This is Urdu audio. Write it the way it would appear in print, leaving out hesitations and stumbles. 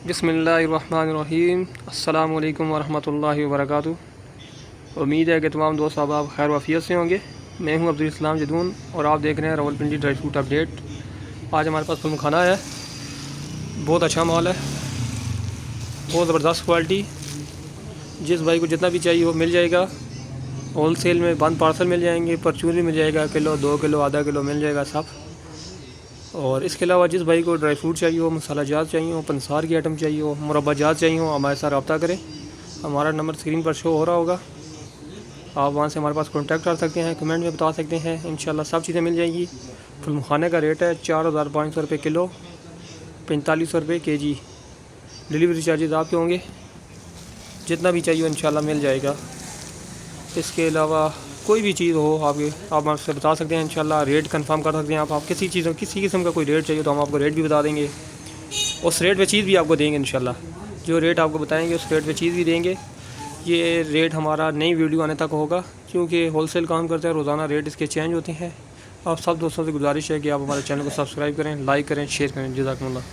بسم اللہ الرحمن الرحیم۔ السلام علیکم ورحمۃ اللہ وبرکاتہ۔ امید ہے کہ تمام دوست احباب خیر و عافیت سے ہوں گے۔ میں ہوں عبدالاسلام جدون اور آپ دیکھ رہے ہیں راولپنڈی ڈرائی فروٹ اپڈیٹ۔ آج ہمارے پاس فل مکھانا ہے، بہت اچھا مال ہے، بہت زبردست کوالٹی۔ جس بھائی کو جتنا بھی چاہیے وہ مل جائے گا۔ ہول سیل میں بند پارسل مل جائیں گے، پرچون بھی مل جائے گا، کلو 2 کلو آدھا کلو مل جائے گا سب۔ اور اس کے علاوہ جس بھائی کو ڈرائی فروٹ چاہیے ہو، مسالہ جات چاہیے ہو، پنسار کی آئٹم چاہیے ہو، مربع جات چاہیے ہو، ہمارے ساتھ رابطہ کریں۔ ہمارا نمبر اسکرین پر شو ہو رہا ہوگا، آپ وہاں سے ہمارے پاس کانٹیکٹ کر سکتے ہیں، کمنٹ میں بتا سکتے ہیں، انشاءاللہ سب چیزیں مل جائیں گی۔ فل مکھانے کا ریٹ ہے 4500 روپے کلو، 4500 روپے کے جی۔ ڈلیوری چارجز آپ کے ہوں گے، جتنا بھی چاہیے انشاءاللہ مل جائے گا۔ اس کے علاوہ کوئی بھی چیز ہو آپ ہم سے بتا سکتے ہیں، انشاءاللہ ریٹ کنفرم کر سکتے ہیں۔ آپ کسی قسم کا کوئی ریٹ چاہیے تو ہم آپ کو ریٹ بھی بتا دیں گے، اس ریٹ پہ چیز بھی آپ کو دیں گے انشاءاللہ۔ جو ریٹ آپ کو بتائیں گے اس ریٹ پہ چیز بھی دیں گے۔ یہ ریٹ ہمارا نئی ویڈیو آنے تک ہوگا، کیونکہ ہول سیل کام کرتے ہیں، روزانہ ریٹ اس کے چینج ہوتے ہیں۔ آپ سب دوستوں سے گزارش ہے کہ آپ ہمارے چینل کو سبسکرائب کریں، لائک کریں، شیئر کریں۔ جزاکم اللہ۔